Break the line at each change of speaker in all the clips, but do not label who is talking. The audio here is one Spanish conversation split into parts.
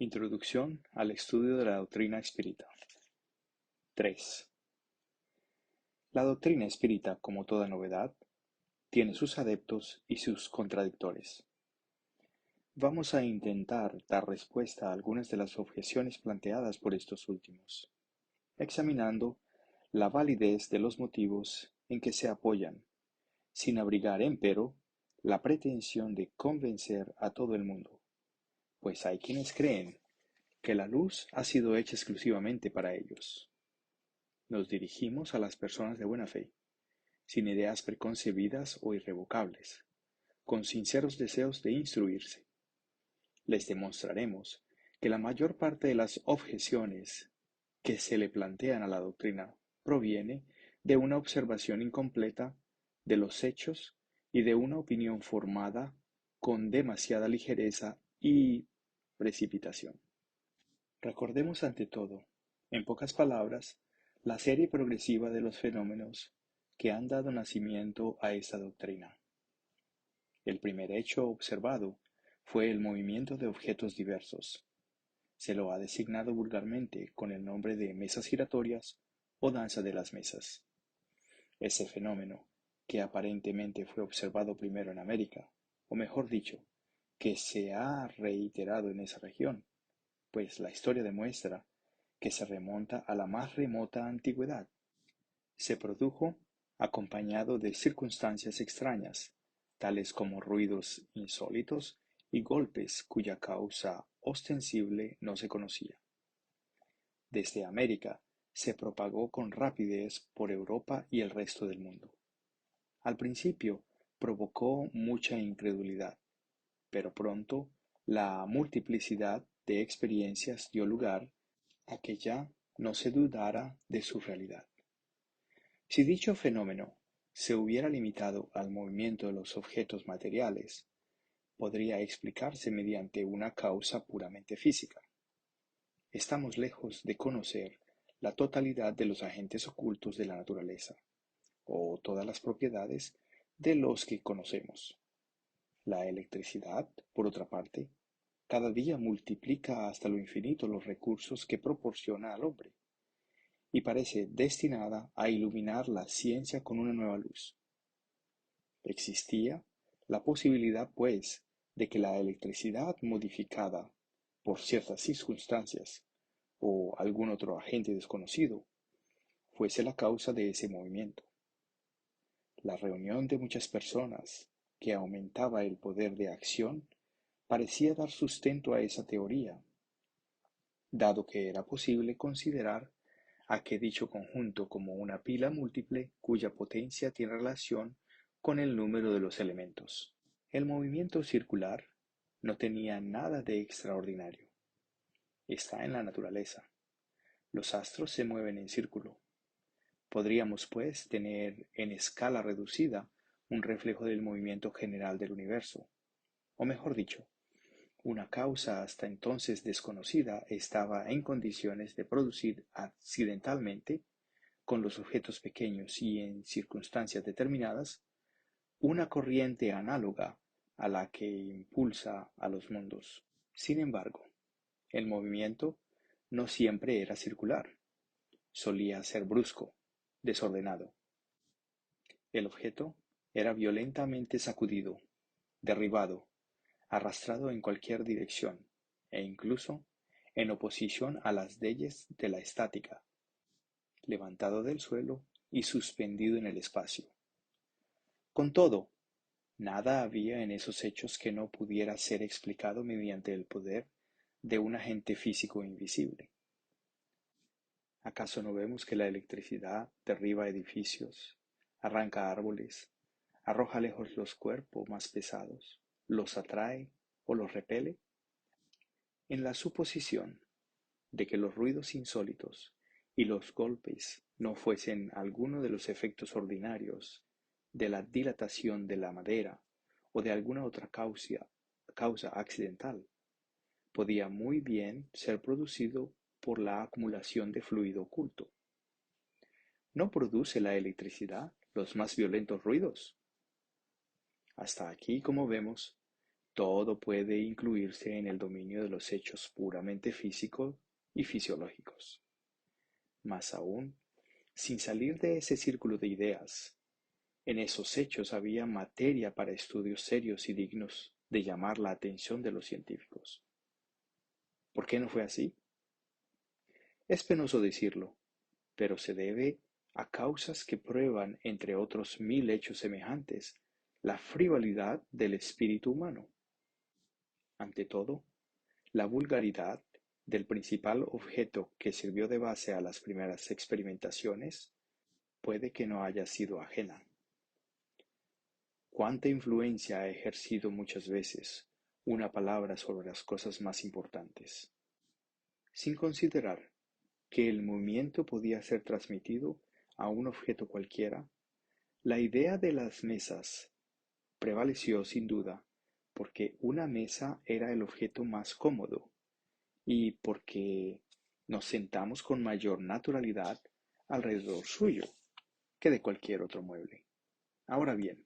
Introducción al estudio de la doctrina espírita. 3. La doctrina espírita, como toda novedad, tiene sus adeptos y sus contradictores. Vamos a intentar dar respuesta a algunas de las objeciones planteadas por estos últimos, examinando la validez de los motivos en que se apoyan, sin abrigar, empero, la pretensión de convencer a todo el mundo, pues hay quienes creen que la luz ha sido hecha exclusivamente para ellos. Nos dirigimos a las personas de buena fe, sin ideas preconcebidas o irrevocables, con sinceros deseos de instruirse. Les demostraremos que la mayor parte de las objeciones que se le plantean a la doctrina proviene de una observación incompleta de los hechos y de una opinión formada con demasiada ligereza y precipitación. Recordemos ante todo, en pocas palabras, la serie progresiva de los fenómenos que han dado nacimiento a esta doctrina. El primer hecho observado fue el movimiento de objetos diversos. Se lo ha designado vulgarmente con el nombre de mesas giratorias o danza de las mesas. Ese fenómeno, que aparentemente fue observado primero en América, o mejor dicho, que se ha reiterado en esa región, pues la historia demuestra que se remonta a la más remota antigüedad. Se produjo acompañado de circunstancias extrañas, tales como ruidos insólitos y golpes cuya causa ostensible no se conocía. Desde América se propagó con rapidez por Europa y el resto del mundo. Al principio provocó mucha incredulidad, pero pronto la multiplicidad de experiencias dio lugar a que ya no se dudara de su realidad. Si dicho fenómeno se hubiera limitado al movimiento de los objetos materiales, podría explicarse mediante una causa puramente física. Estamos lejos de conocer la totalidad de los agentes ocultos de la naturaleza, o todas las propiedades de los que conocemos. La electricidad, por otra parte, cada día multiplica hasta lo infinito los recursos que proporciona al hombre, y parece destinada a iluminar la ciencia con una nueva luz. Existía la posibilidad, pues, de que la electricidad modificada por ciertas circunstancias o algún otro agente desconocido fuese la causa de ese movimiento. La reunión de muchas personas, que aumentaba el poder de acción, parecía dar sustento a esa teoría, dado que era posible considerar a dicho conjunto como una pila múltiple cuya potencia tiene relación con el número de los elementos. El movimiento circular no tenía nada de extraordinario. Está en la naturaleza. Los astros se mueven en círculo. Podríamos, pues, tener en escala reducida un reflejo del movimiento general del universo, o mejor dicho, una causa hasta entonces desconocida estaba en condiciones de producir accidentalmente, con los objetos pequeños y en circunstancias determinadas, una corriente análoga a la que impulsa a los mundos. Sin embargo, el movimiento no siempre era circular, solía ser brusco, desordenado. El objeto era violentamente sacudido, derribado, arrastrado en cualquier dirección, e incluso en oposición a las leyes de la estática, levantado del suelo y suspendido en el espacio. Con todo, nada había en esos hechos que no pudiera ser explicado mediante el poder de un agente físico invisible. ¿Acaso no vemos que la electricidad derriba edificios, arranca árboles, arroja lejos los cuerpos más pesados, los atrae o los repele? En la suposición de que los ruidos insólitos y los golpes no fuesen alguno de los efectos ordinarios de la dilatación de la madera o de alguna otra causa accidental, podía muy bien ser producido por la acumulación de fluido oculto. ¿No produce la electricidad los más violentos ruidos? Hasta aquí, como vemos, todo puede incluirse en el dominio de los hechos puramente físicos y fisiológicos. Más aún, sin salir de ese círculo de ideas, en esos hechos había materia para estudios serios y dignos de llamar la atención de los científicos. ¿Por qué no fue así? Es penoso decirlo, pero se debe a causas que prueban, entre otros 1000 hechos semejantes, la frivolidad del espíritu humano. Ante todo, la vulgaridad del principal objeto que sirvió de base a las primeras experimentaciones puede que no haya sido ajena. ¿Cuánta influencia ha ejercido muchas veces una palabra sobre las cosas más importantes? Sin considerar que el movimiento podía ser transmitido a un objeto cualquiera, la idea de las mesas prevaleció sin duda porque una mesa era el objeto más cómodo y porque nos sentamos con mayor naturalidad alrededor suyo que de cualquier otro mueble. Ahora bien,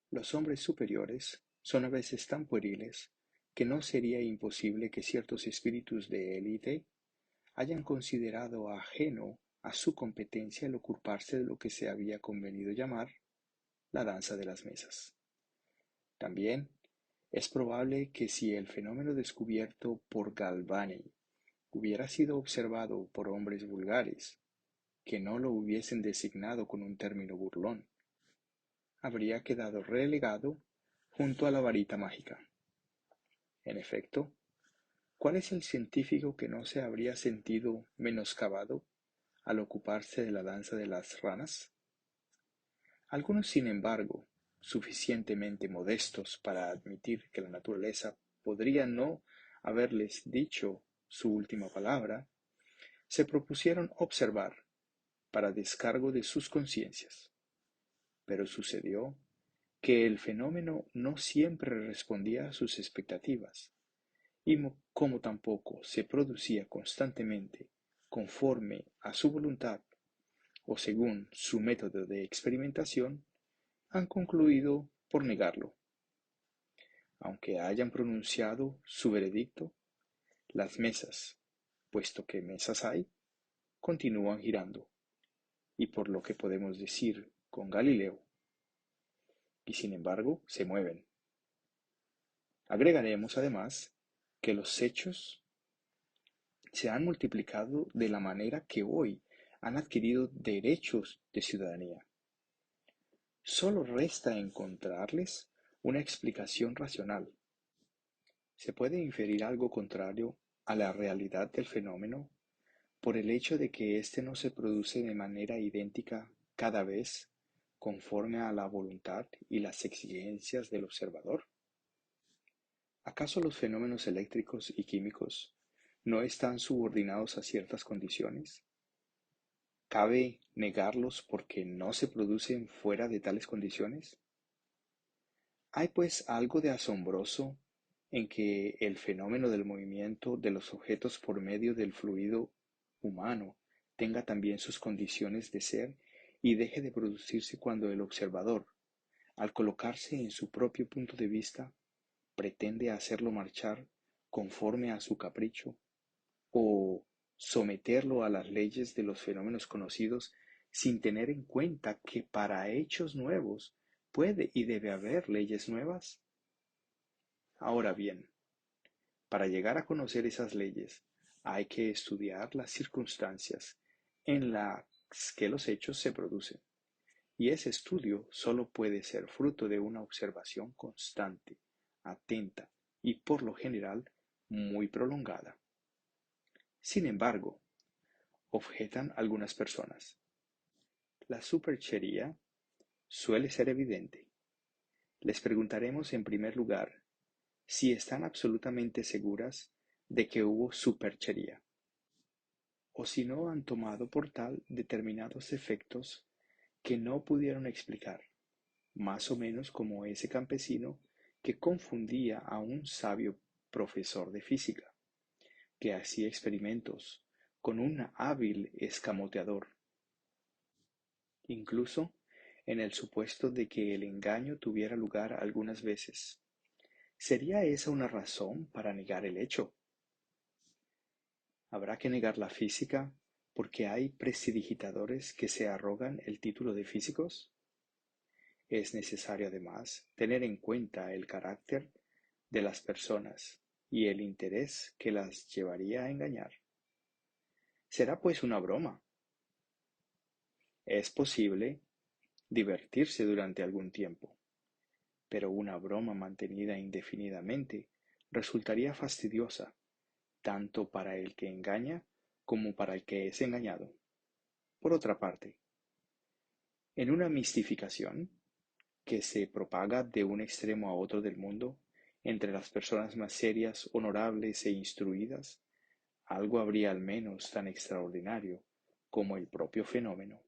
los hombres superiores son a veces tan pueriles que no sería imposible que ciertos espíritus de élite hayan considerado ajeno a su competencia el ocuparse de lo que se había convenido llamar la danza de las mesas. También es probable que si el fenómeno descubierto por Galvani hubiera sido observado por hombres vulgares, que no lo hubiesen designado con un término burlón, habría quedado relegado junto a la varita mágica. En efecto, ¿cuál es el científico que no se habría sentido menoscabado al ocuparse de la danza de las ranas? Algunos, sin embargo, suficientemente modestos para admitir que la naturaleza podría no haberles dicho su última palabra, se propusieron observar para descargo de sus conciencias. Pero sucedió que el fenómeno no siempre respondía a sus expectativas, y como tampoco se producía constantemente conforme a su voluntad o según su método de experimentación, han concluido por negarlo. Aunque hayan pronunciado su veredicto, las mesas, puesto que mesas hay, continúan girando, y por lo que podemos decir con Galileo, y sin embargo se mueven. Agregaremos además que los hechos se han multiplicado de la manera que hoy han adquirido derechos de ciudadanía. Solo resta encontrarles una explicación racional. Se puede inferir algo contrario a la realidad del fenómeno por el hecho de que éste no se produce de manera idéntica cada vez conforme a la voluntad y las exigencias del observador. ¿Acaso los fenómenos eléctricos y químicos no están subordinados a ciertas condiciones? ¿Cabe negarlos porque no se producen fuera de tales condiciones? Hay pues algo de asombroso en que el fenómeno del movimiento de los objetos por medio del fluido humano tenga también sus condiciones de ser y deje de producirse cuando el observador, al colocarse en su propio punto de vista, pretende hacerlo marchar conforme a su capricho o someterlo a las leyes de los fenómenos conocidos sin tener en cuenta que para hechos nuevos puede y debe haber leyes nuevas. Ahora bien, para llegar a conocer esas leyes hay que estudiar las circunstancias en las que los hechos se producen, y ese estudio solo puede ser fruto de una observación constante, atenta y por lo general muy prolongada. Sin embargo, objetan algunas personas, la superchería suele ser evidente. Les preguntaremos en primer lugar si están absolutamente seguras de que hubo superchería, o si no han tomado por tal determinados efectos que no pudieron explicar, más o menos como ese campesino que confundía a un sabio profesor de física, que hacía experimentos con un hábil escamoteador. Incluso en el supuesto de que el engaño tuviera lugar algunas veces, ¿Sería esa una razón para negar el hecho? ¿Habrá que negar la física porque hay prestidigitadores que se arrogan el título de físicos? Es necesario además tener en cuenta el carácter de las personas y el interés que las llevaría a engañar. Será pues una broma. Es posible divertirse durante algún tiempo, pero una broma mantenida indefinidamente resultaría fastidiosa tanto para el que engaña como para el que es engañado. Por otra parte, en una mistificación que se propaga de un extremo a otro del mundo, entre las personas más serias, honorables e instruidas, algo habría al menos tan extraordinario como el propio fenómeno.